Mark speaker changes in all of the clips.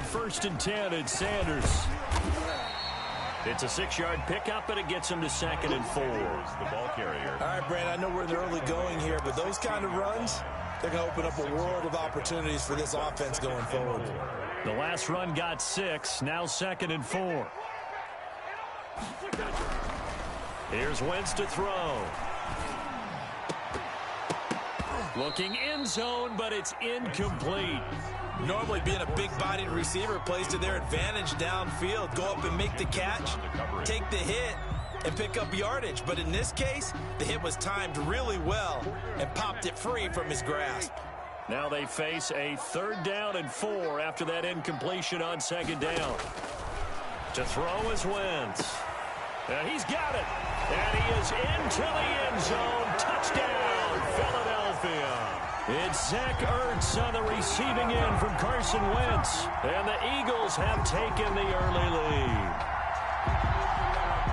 Speaker 1: On 1st and 10, it's Sanders. It's a 6-yard pickup, and it gets him to 2nd and 4.
Speaker 2: The ball carrier.
Speaker 3: All right, Brand, I know we're in the early going here, but those kind of runs, they're going to open up a world of opportunities for this offense going forward.
Speaker 1: The last run got 6, now 2nd and 4. Here's Wentz to throw. Looking end zone, but it's incomplete.
Speaker 3: Normally being a big-bodied receiver plays to their advantage downfield. Go up and make the catch, take the hit, and pick up yardage. But in this case, the hit was timed really well and popped it free from his grasp.
Speaker 1: Now they face a 3rd down and 4 after that incompletion on 2nd down. To throw is Wentz. And he's got it. And he is into the end zone. Touchdown, Philadelphia. It's Zach Ertz on the receiving end from Carson Wentz. And the Eagles have taken the early lead.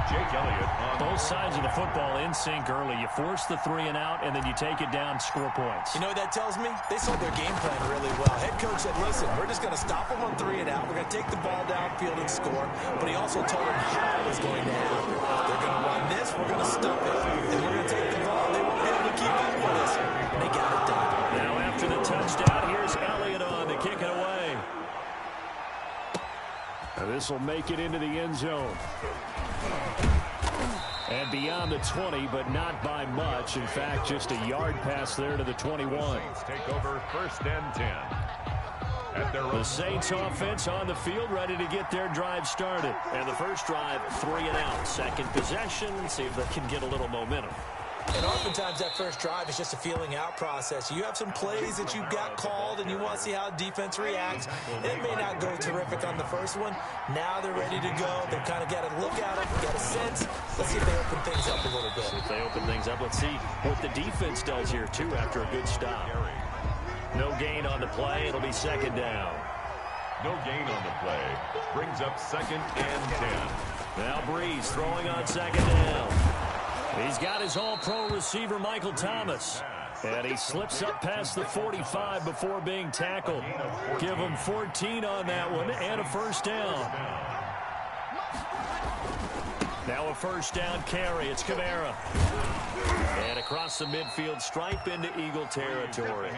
Speaker 2: Jake Elliott on
Speaker 1: both sides of the football in sync early. You force the 3 and out, and then you take it down, score points.
Speaker 3: You know what that tells me? They saw their game plan really well. Head coach said, listen, we're just going to stop them on 3 and out. We're going to take the ball downfield and score. But he also told them how it was going to happen. They're going to run this. We're going to stop it. And we're going to take the ball. They won't be able to keep up with us. And they got it done.
Speaker 1: Now after the touchdown, here's Elliott on to kick it away. This will make it into the end zone. And beyond the 20, but not by much. In fact, just a yard pass there to the 21.
Speaker 2: take over 1st and 10.
Speaker 1: The Saints offense on the field, ready to get their drive started. And the first drive, 3 and out. Second possession, see if they can get a little momentum.
Speaker 3: And oftentimes that first drive is just a feeling out process. You have some plays that you've got called and you want to see how defense reacts. It may not go terrific on the first one. Now they're ready to go. They've kind of got a look at it, got a sense. Let's see if they open things up a little bit.
Speaker 1: If they open things up, let's see what the defense does here, too, after a good stop. No gain on the play. It'll be 2nd down.
Speaker 2: No gain on the play. Brings up 2nd and 10.
Speaker 1: Now Breeze throwing on 2nd down. He's got his all-pro receiver, Michael Thomas. And he slips up past the 45 before being tackled. Give him 14 on that one and a 1st down. Now a 1st down carry. It's Kamara. And across the midfield stripe into Eagle territory.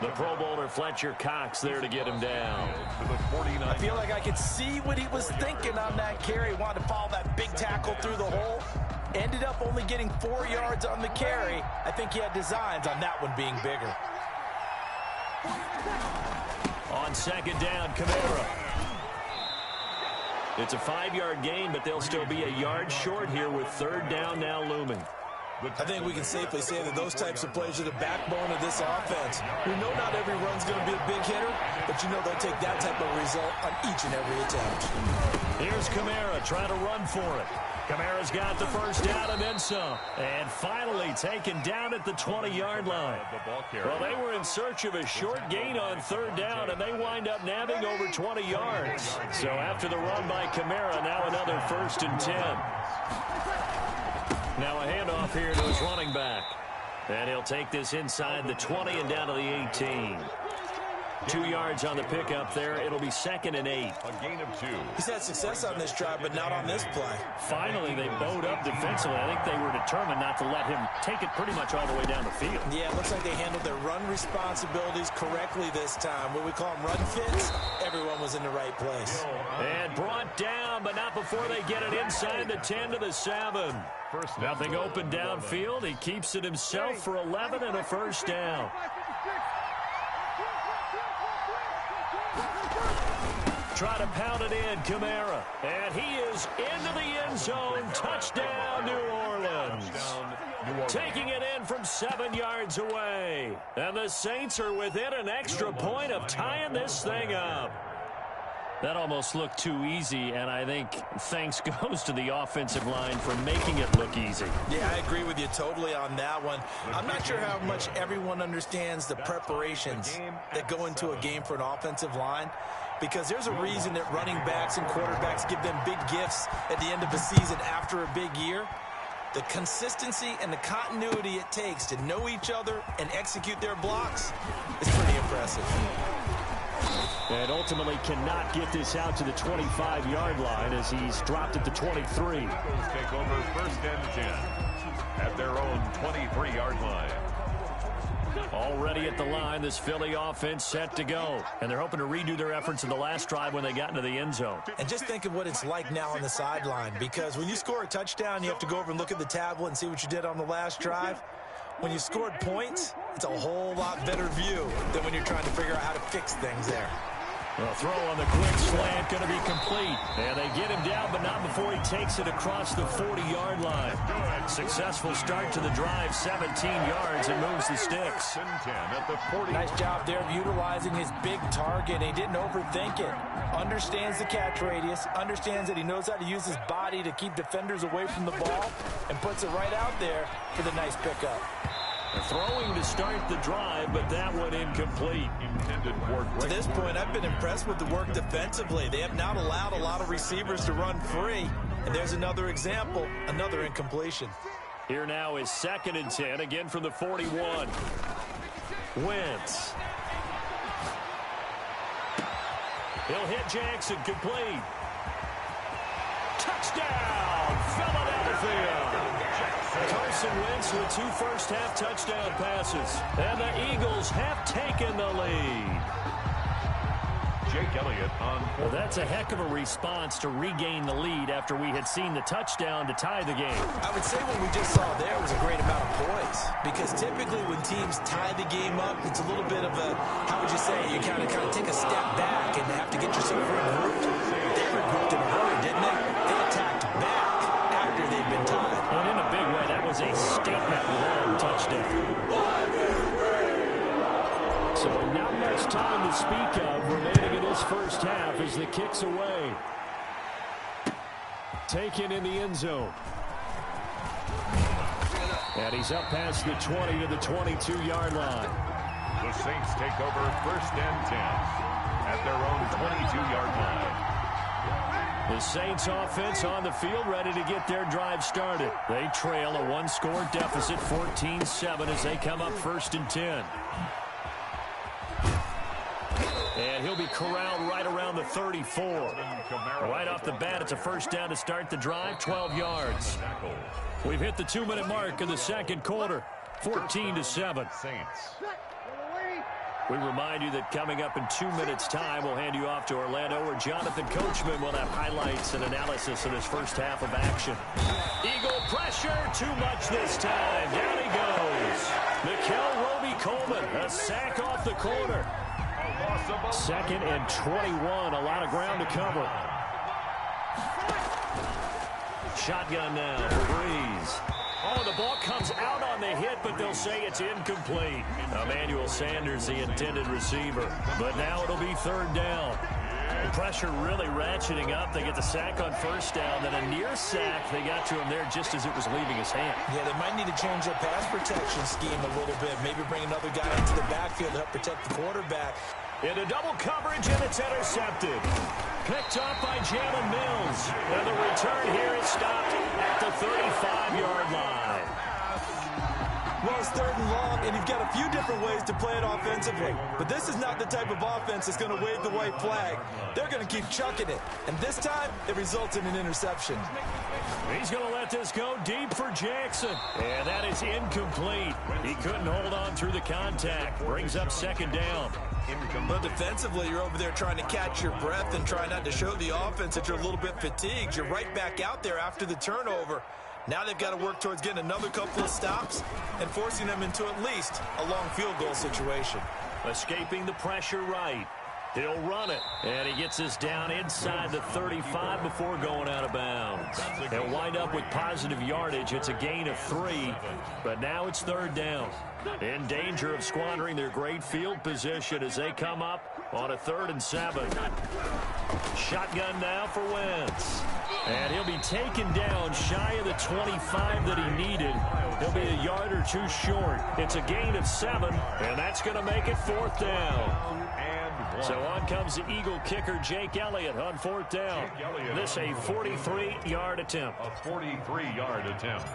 Speaker 1: The Pro Bowler Fletcher Cox there to get him down.
Speaker 3: I feel like I could see what he was thinking on that carry. Wanted to follow that big tackle through the hole. Ended up only getting 4 yards on the carry. I think he had designs on that one being bigger.
Speaker 1: On 2nd down, Kamara. It's a 5-yard gain, but they'll still be a yard short here with 3rd down now looming.
Speaker 3: I think we can safely say that those types of plays are the backbone of this offense. We know not every run's going to be a big hitter, but you know they'll take that type of result on each and every attempt.
Speaker 1: Here's Kamara trying to run for it. Kamara's got the 1st down and then some. And finally taken down at the 20-yard line. Well, they were in search of a short gain on 3rd down, and they wind up nabbing over 20 yards. So after the run by Kamara, now another 1st and 10. Now a handoff here to his running back. And he'll take this inside the 20 and down to the 18. 2 yards on the pickup there. It'll be 2nd and 8.
Speaker 2: A gain of 2.
Speaker 3: He's had success on this drive, but not on this play.
Speaker 1: Finally, they bowed up defensively. I think they were determined not to let him take it pretty much all the way down the field.
Speaker 3: Yeah, it looks like they handled their run responsibilities correctly this time. What we call them run fits, everyone was in the right place.
Speaker 1: And brought down, but not before they get it inside the 10 to the 7. Nothing open downfield. He keeps it himself for 11 and a 1st down. Try to pound it in, Kamara. And he is into the end zone. Touchdown, New Orleans. Taking it in from 7 yards away. And the Saints are within an extra point of tying this thing up. That almost looked too easy, and I think thanks goes to the offensive line for making it look easy.
Speaker 3: Yeah, I agree with you totally on that one. I'm not sure how much everyone understands the preparations that go into a game for an offensive line, because there's a reason that running backs and quarterbacks give them big gifts at the end of the season after a big year. The consistency and the continuity it takes to know each other and execute their blocks is pretty impressive.
Speaker 1: And ultimately cannot get this out to the 25-yard line as he's dropped at the 23.
Speaker 2: Eagles take over 1st and 10 at their own 23-yard line.
Speaker 1: Already at the line, this Philly offense set to go. And they're hoping to redo their efforts in the last drive when they got into the end zone.
Speaker 3: And just think of what it's like now on the sideline, because when you score a touchdown, you have to go over and look at the tablet and see what you did on the last drive. When you scored points, it's a whole lot better view than when you're trying to figure out how to fix things there.
Speaker 1: A throw on the quick slant going to be complete. And they get him down, but not before he takes it across the 40-yard line. Successful start to the drive, 17 yards, and moves the sticks.
Speaker 3: Nice job there of utilizing his big target. He didn't overthink it. Understands the catch radius, understands that he knows how to use his body to keep defenders away from the ball, and puts it right out there for the nice pickup.
Speaker 1: Throwing to start the drive, but that one incomplete.
Speaker 3: To this point, I've been impressed with the work defensively. They have not allowed a lot of receivers to run free. And there's another example, another incompletion.
Speaker 1: Here now is 2nd and 10, again from the 41. Wentz. He'll hit Jackson, complete. Touchdown, Philadelphia. Carson Wentz with 2 first-half touchdown passes. And the Eagles have taken the lead.
Speaker 2: Jake Elliott on.
Speaker 1: Well, that's a heck of a response to regain the lead after we had seen the touchdown to tie the game.
Speaker 3: I would say what we just saw there was a great amount of poise. Because typically when teams tie the game up, it's a little bit of a, how would you say, you kind of take a step back and have to get yourself regrouped. They regrouped in a hurry, didn't they? They attacked back after they'd been tied.
Speaker 1: And in a big way, that was a statement-long touchdown. So not much time to speak of remaining in this first half as the kick's away. Taken in the end zone. And he's up past the 20 to the 22-yard line.
Speaker 2: The Saints take over 1st and 10 at their own 22-yard line.
Speaker 1: The Saints offense on the field ready to get their drive started. They trail a 1-score deficit, 14-7 as they come up 1st and 10. And he'll be corralled right around the 34. Right off the bat, it's a first down to start the drive, 12 yards. We've hit the 2-minute mark in the second quarter, 14-7. We remind you that coming up in 2 minutes' time, we'll hand you off to Orlando, where Jonathan Coachman will have highlights and analysis of this first half of action. Eagle pressure, too much this time. Down he goes. Mikel Roby-Coleman, a sack off the corner. 2nd and 21, a lot of ground to cover. Shotgun now for Breeze. Oh, the ball comes out on the hit, but they'll say it's incomplete. Emmanuel Sanders, the intended receiver. But now it'll be 3rd down. The pressure really ratcheting up. They get the sack on 1st down, then a near sack. They got to him there just as it was leaving his hand.
Speaker 3: Yeah, they might need to change their pass protection scheme a little bit. Maybe bring another guy into the backfield to help protect the quarterback.
Speaker 1: Into double coverage, and it's intercepted. Picked up by Jalen Mills. And the return here is stopped at the 35-yard line.
Speaker 3: Well, it's 3rd and long, and you've got a few different ways to play it offensively. But this is not the type of offense that's going to wave the white flag. They're going to keep chucking it. And this time, it results in an interception.
Speaker 1: He's going to let this go deep for Jackson. And that is incomplete. He couldn't hold on through the contact. Brings up 2nd down.
Speaker 3: But defensively, you're over there trying to catch your breath and try not to show the offense that you're a little bit fatigued. You're right back out there after the turnover. Now they've got to work towards getting another couple of stops and forcing them into at least a long field goal situation.
Speaker 1: Escaping the pressure right. He'll run it. And he gets this down inside the 35 before going out of bounds. He'll wind up with positive yardage. It's a gain of 3. But now it's 3rd down. In danger of squandering their great field position as they come up on a 3rd and 7. Shotgun now for Wentz. And he'll be taken down shy of the 25 that he needed. He'll be a yard or 2 short. It's a gain of 7, and that's going to make it 4th down. So on comes the Eagle kicker, Jake Elliott, on 4th down. This a 43-yard attempt.
Speaker 2: A 43-yard attempt.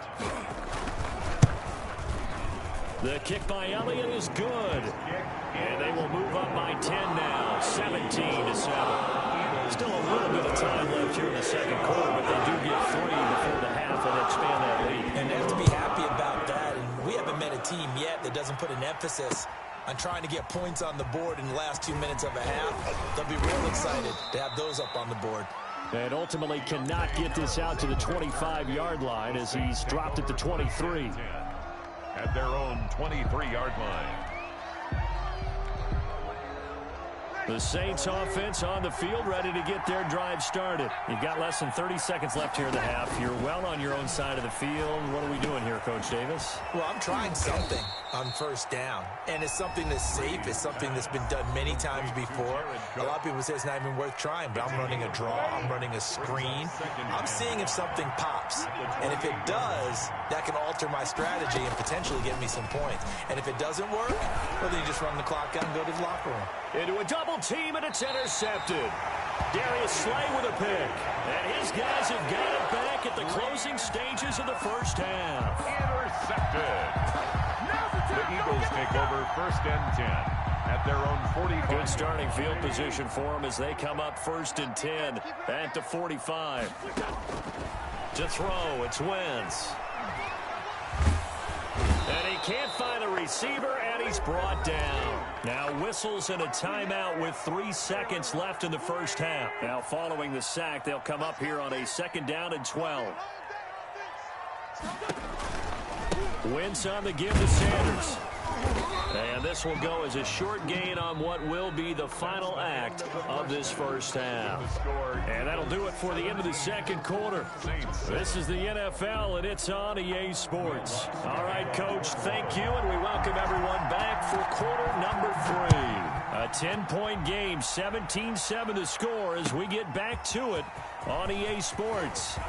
Speaker 1: The kick by Elliott is good. And they will move up by 10 now, 17-7. Still a little bit of time left here in the second quarter, but they do get 3 before the half and expand that lead.
Speaker 3: And they have to be happy about that. And we haven't met a team yet that doesn't put an emphasis on trying to get points on the board in the last 2 minutes of a half. They'll be real excited to have those up on the board.
Speaker 1: And ultimately cannot get this out to the 25-yard line as he's dropped at the 23.
Speaker 2: At their own 23-yard line.
Speaker 1: The Saints offense on the field, ready to get their drive started. You've got less than 30 seconds left here in the half. You're well on your own side of the field. What are we doing here, Coach Davis?
Speaker 3: Well, I'm trying something on first down, and it's something that's safe. It's something that's been done many times before. A lot of people say it's not even worth trying, but I'm running a draw. I'm running a screen. I'm seeing if something pops, and if it does, that can alter my strategy and potentially get me some points. And if it doesn't work, well, then you just run the clock out and go to the locker room.
Speaker 1: Into a double team, and it's intercepted. Darius Slay with a pick. And his guys have got it back at the closing stages of the first half.
Speaker 2: Intercepted. The Eagles take over first and 10 at their own 45.
Speaker 1: Good starting field position for them as they come up first and 10 at the 45. To throw, it's Wentz. And he can't find a receiver, and he's brought down. Now whistles and a timeout with 3 seconds left in the first half. Now following the sack, they'll come up here on a 2nd down and 12. Wentz on the give to Sanders. And this will go as a short gain on what will be the final act of this first half. And that'll do it for the end of the second quarter. This is the NFL, and it's on EA Sports. All right, Coach, thank you, and we welcome everyone back for quarter number 3. A 10-point game, 17-7 to score as we get back to it on EA Sports.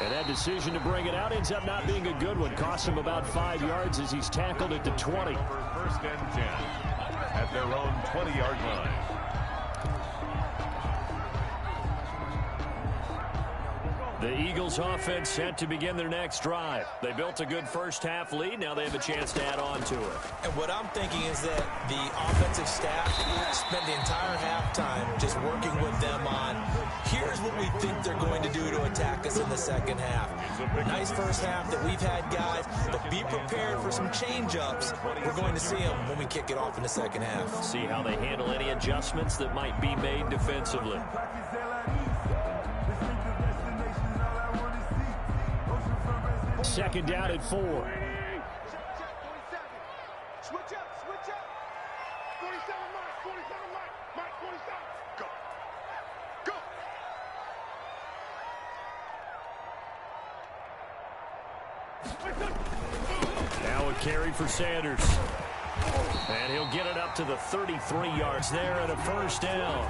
Speaker 1: And that decision to bring it out ends up not being a good one. Costs him about 5 yards as he's tackled at the 20.
Speaker 2: First and 10 at their own 20-yard line.
Speaker 1: The Eagles offense set to begin their next drive. They built a good first-half lead. Now they have a chance to add on to it.
Speaker 3: And what I'm thinking is that the offensive staff spent the entire halftime just working with them on, here's what we think they're going to do to attack us in the second half. Nice first half that we've had, guys, but be prepared for some change-ups. We're going to see them when we kick it off in the second half.
Speaker 1: See how they handle any adjustments that might be made defensively. Second down at 4.
Speaker 4: Switch up. 47 Mike. 47 Mike. 47. Go. Go.
Speaker 1: Now a carry for Sanders. And he'll get it up to the 33 yards there and a first down.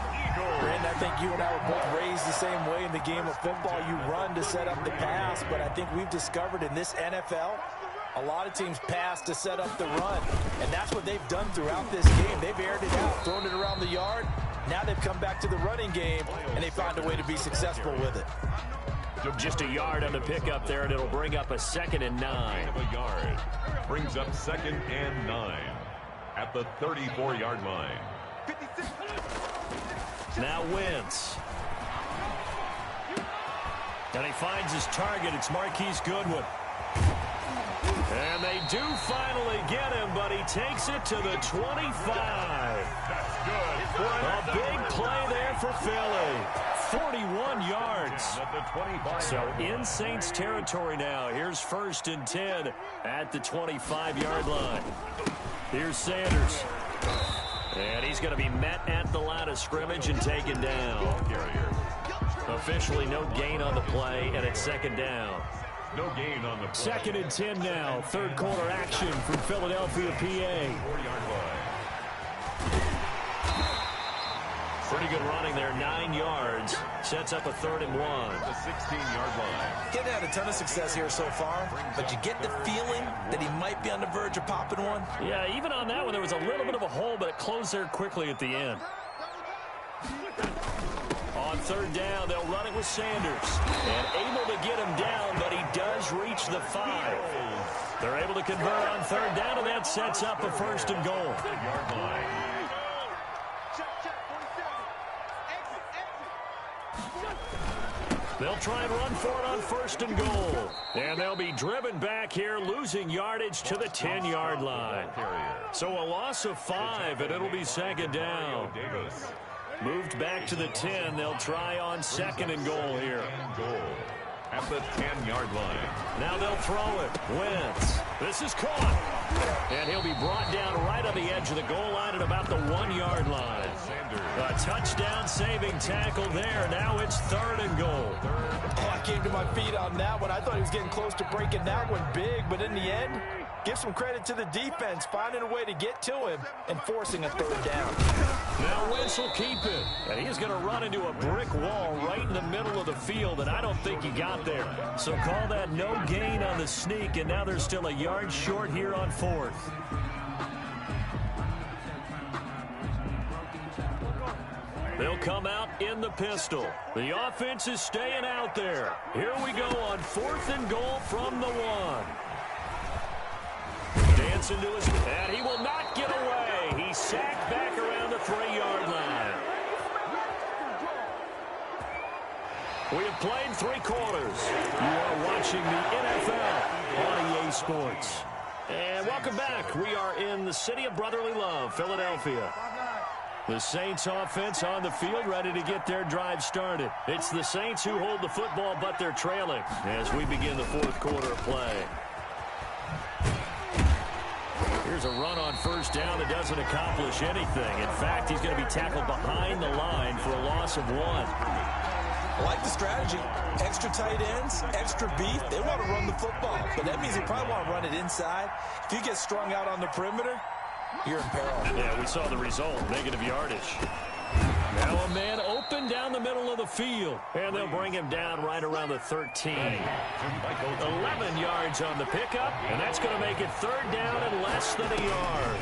Speaker 3: Brandon, I think you and I were both raised the same way in the game of football. You run to set up the pass, but I think we've discovered in this NFL, a lot of teams pass to set up the run, and that's what they've done throughout this game. They've aired it out, thrown it around the yard. Now they've come back to the running game, and they find a way to be successful with it.
Speaker 1: Just a yard on the pickup there, and it'll bring up a 2nd and 9.
Speaker 2: A yard brings up 2nd and 9 at the 34-yard line.
Speaker 1: Now Wentz. And he finds his target. It's Marquise Goodwin. And they do finally get him, but he takes it to the 25.
Speaker 2: That's good.
Speaker 1: A big play there for Philly. 41 yards. So in Saints territory now. Here's 1st and 10 at the 25-yard line. Here's Sanders. And he's going to be met at the line of scrimmage and taken down. Officially no gain on the play, and it's 2nd down.
Speaker 2: No gain on the play.
Speaker 1: 2nd and 10 now. 3rd quarter action from Philadelphia, PA.
Speaker 2: 4-yard line.
Speaker 1: Pretty good running there, 9 yards. Sets up a 3rd and 1.
Speaker 2: The 16-yard line.
Speaker 3: Getting had a ton of success here so far, but you get the feeling that he might be on the verge of popping one.
Speaker 1: Yeah, even on that one, there was a little bit of a hole, but it closed there quickly at the end. On 3rd down, they'll run it with Sanders. And able to get him down, but he does reach the 5. They're able to convert on third down, and that sets up a first and goal.
Speaker 2: Yard line.
Speaker 1: They'll try and run for it on first and goal. And they'll be driven back here, losing yardage to the 10-yard line. So a loss of 5, and it'll be second down. Moved back to the 10. They'll try on second and goal here.
Speaker 2: At the 10-yard line.
Speaker 1: Now they'll throw it. Wentz. This is caught. And he'll be brought down right on the edge of the goal line at about the 1-yard line. A touchdown-saving tackle there. Now it's third and goal.
Speaker 3: Oh, I came to my feet on that one. I thought he was getting close to breaking that one big, but in the end, give some credit to the defense, finding a way to get to him and forcing a third down.
Speaker 1: Now Wentz will keep it, and he's going to run into a brick wall right in the middle of the field, and I don't think he got there. So call that no gain on the sneak, and now they're still a yard short here on fourth. They'll come out in the pistol. The offense is staying out there. Here we go on fourth and goal from the 1. Dancing to his, and he will not get away. He's sacked back around the 3-yard line. We have played 3 quarters. You are watching the NFL on EA Sports. And welcome back. We are in the city of brotherly love, Philadelphia. The Saints offense on the field, ready to get their drive started. It's the Saints who hold the football, but they're trailing as we begin the fourth quarter of play. Here's a run on first down that doesn't accomplish anything. In fact, he's going to be tackled behind the line for a loss of 1.
Speaker 3: I like the strategy. Extra tight ends, extra beef. They want to run the football, but that means they probably want to run it inside. If you get strung out on the perimeter, you're in peril.
Speaker 1: Yeah, we saw the result. Negative yardage. Now a man open down the middle of the field. And they'll bring him down right around the 13. 11 yards on the pickup. And that's going to make it third down and less than a yard.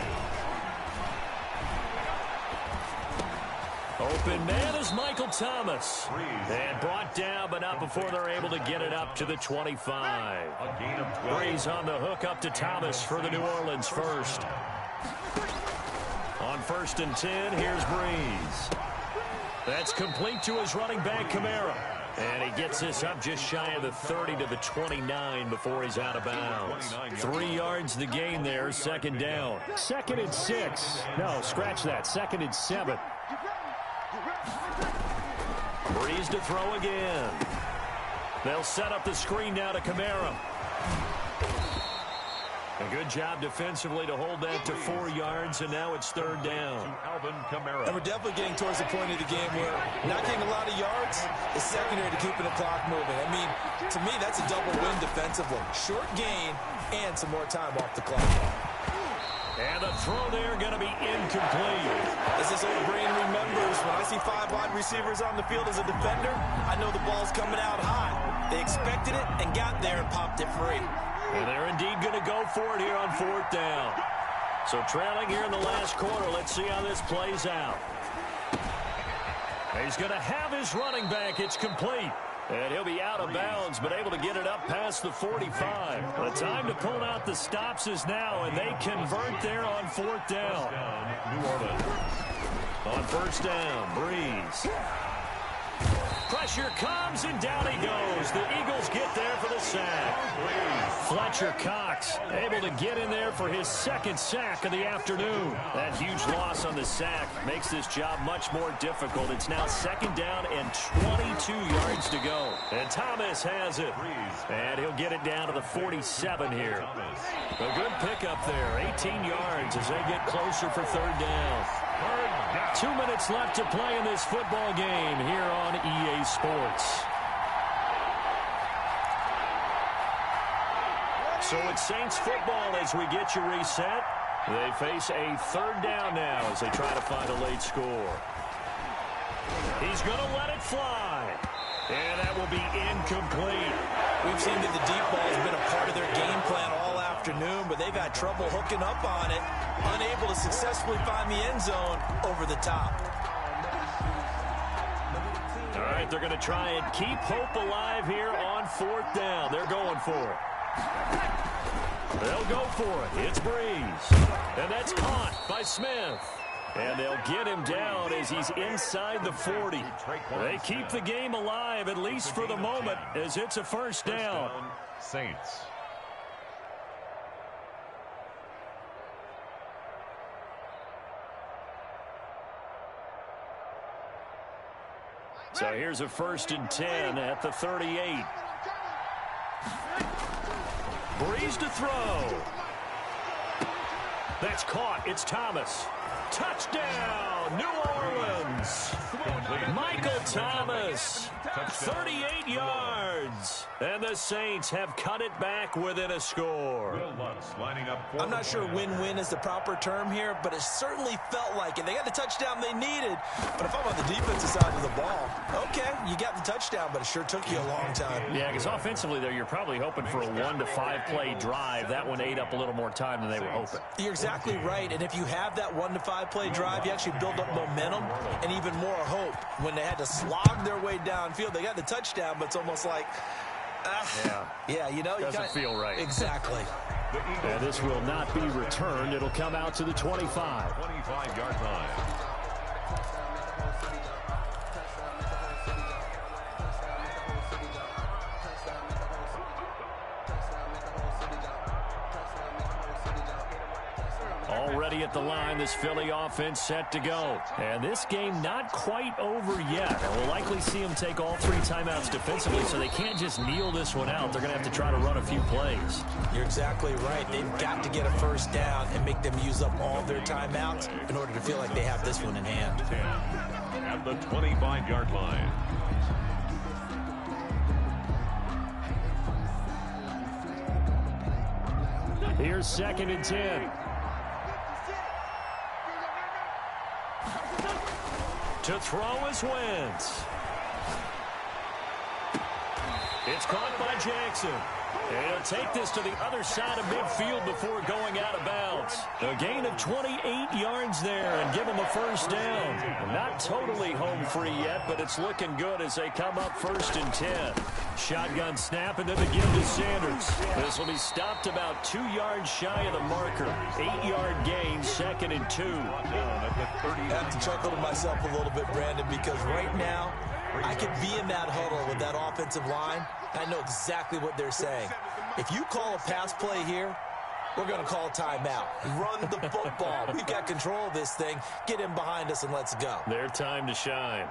Speaker 1: Open man is Michael Thomas. And brought down, but not before they're able to get it up to the 25. Breeze on the hook up to Thomas for the New Orleans first. On first and 10, here's Breeze. That's complete to his running back, Kamara. And he gets this up just shy of the 30 to the 29 before he's out of bounds. 3 yards the gain there, second down. 2nd and 6. No, scratch that. 2nd and 7. Breeze to throw again. They'll set up the screen now to Kamara. A good job defensively to hold that to 4 yards, and now it's third down.
Speaker 3: And we're definitely getting towards the point of the game where not getting a lot of yards is secondary to keeping the clock moving. I mean, to me, that's a double win defensively. Short gain and some more time off the clock.
Speaker 1: And the throw there going to be incomplete.
Speaker 3: As this old brain remembers, when I see 5 wide receivers on the field as a defender, I know the ball's coming out high. They expected it and got there and popped it free.
Speaker 1: And they're indeed going to go for it here on fourth down. So trailing here in the last quarter, let's see how this plays out. He's going to have his running back. It's complete. And he'll be out of bounds, but able to get it up past the 45. The time to pull out the stops is now, and they convert there on fourth down.
Speaker 2: New Orleans.
Speaker 1: On first down, Breeze. Pressure comes, and down he goes. The Eagles get there for the sack. Fletcher Cox able to get in there for his 2nd sack of the afternoon. That huge loss on the sack makes this job much more difficult. It's now 2nd down and 22 yards to go. And Thomas has it. And he'll get it down to the 47 here. A good pickup there, 18 yards as they get closer for third down. 2 minutes left to play in this football game here on EA Sports. So it's Saints football as we get you reset. They face a third down now as they try to find a late score. He's going to let it fly. And that will be incomplete.
Speaker 3: We've seen that the deep ball has been a part of their game plan all afternoon, but they've had trouble hooking up on it, unable to successfully find the end zone over the top.
Speaker 1: All right, they're going to try and keep hope alive here on fourth down. They're going for it. They'll go for it. It's Breeze. And that's caught by Smith. And they'll get him down as he's inside the 40. They keep the game alive, at least for the moment, as it's a first down.
Speaker 2: Saints.
Speaker 1: So here's a 1st and 10 at the 38. Breeze to throw. That's caught. It's Thomas. Touchdown, New Orleans. Michael Thomas, 38 yards. And the Saints have cut it back within a score.
Speaker 3: I'm not sure win-win is the proper term here, but it certainly felt like it. They got the touchdown they needed. But if I'm on the defensive side of the ball, okay, you got the touchdown, but it sure took you a long time.
Speaker 1: Yeah, because offensively there, you're probably hoping for a 1 to 5 play drive. That one ate up a little more time than they were hoping.
Speaker 3: You're exactly right. And if you have that 1 to 5 play drive, you actually build up momentum and even more hope. When they had to slog their way downfield, they got the touchdown, but it's almost like, yeah, you know,
Speaker 1: doesn't feel right.
Speaker 3: Exactly.
Speaker 1: And this will not be returned. It'll come out to the 25.
Speaker 2: 25-yard line.
Speaker 1: Already at the line, this Philly offense set to go. And this game not quite over yet. And we'll likely see them take all 3 timeouts defensively, so they can't just kneel this one out. They're going to have to try to run a few plays.
Speaker 3: You're exactly right. They've got to get a first down and make them use up all their timeouts in order to feel like they have this one in hand.
Speaker 2: 10 at the 25-yard line.
Speaker 1: Here's 2nd and 10. To throw is Wentz. It's caught by Jackson. And he'll take this to the other side of midfield before going out of bounds. A gain of 28 yards there and give them a first down. Not totally home free yet, but it's looking good as they come up 1st and 10. Shotgun snap and then the give to Sanders. This will be stopped about 2 yards shy of the marker. 8-yard gain, 2nd and 2.
Speaker 3: I have to chuckle to myself a little bit, Brandon, because right now I could be in that huddle with that offensive line. I know exactly what they're saying. If you call a pass play here, we're going to call timeout. Run the football. We've got control of this thing. Get in behind us and let's go.
Speaker 1: Their time to shine.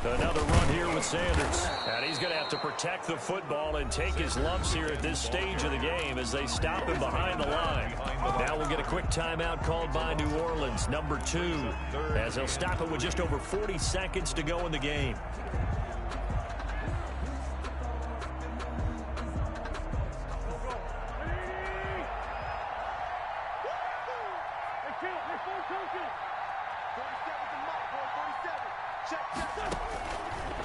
Speaker 1: Another run here with Sanders. And he's going to have to protect the football and take his lumps here at this stage of the game as they stop him behind the line. Now we'll get a quick timeout called by New Orleans, number 2, as they'll stop it with just over 40 seconds to go in the game.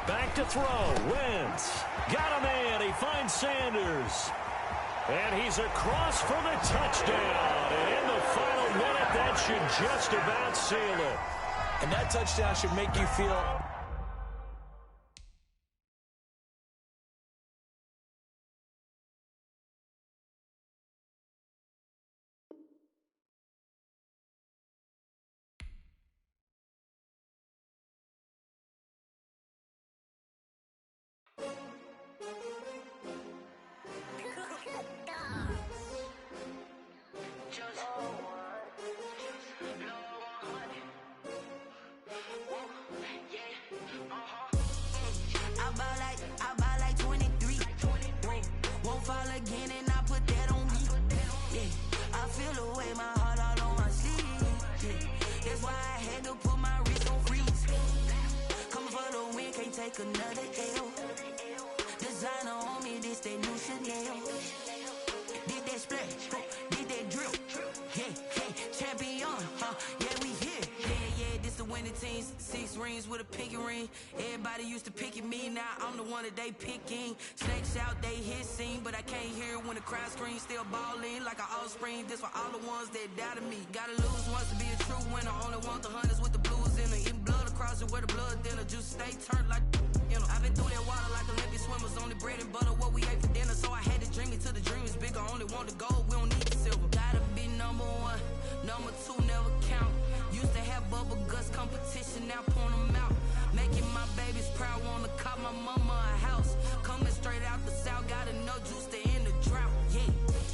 Speaker 1: Back to throw. Wentz. Got a man. He finds Sanders. And he's across for the touchdown. And in the final minute, that should just about seal it.
Speaker 3: And that touchdown should make you feel...
Speaker 5: I buy like 23. Won't fall again and I put that on me. Yeah, I feel the way my heart all on my sleeve. Yeah, that's why I had to put my wrist on freeze. Coming for the win, can't take another L. Designer on me, this that new Chanel. Did that splash, did that drill. Yeah, champion, yeah, we here. Yeah, this the winning team. 6 rings with a pinky ring. Everybody used to pick at me, now I'm the one that they picking. Snakes out, they hit scene, but I can't hear when the crowd screams. Still balling like an offspring. This for all the ones that doubted me. Gotta lose once to be a true winner. Only want the hunters with the blues in them. Eating blood across pussy where the blood thinner, just stay turned like, you know. I've been through that water like Olympic swimmers, only bread and butter, what we ate for dinner. So I had to dream it till the dream is bigger, only want the gold, we don't need the silver. Gotta be number one, number two never count. Used to have bubble guts competition, now point them out. Making my babies proud, wanna cop my mama a house. Coming straight out the south, got enough juice to end the drought, yeah.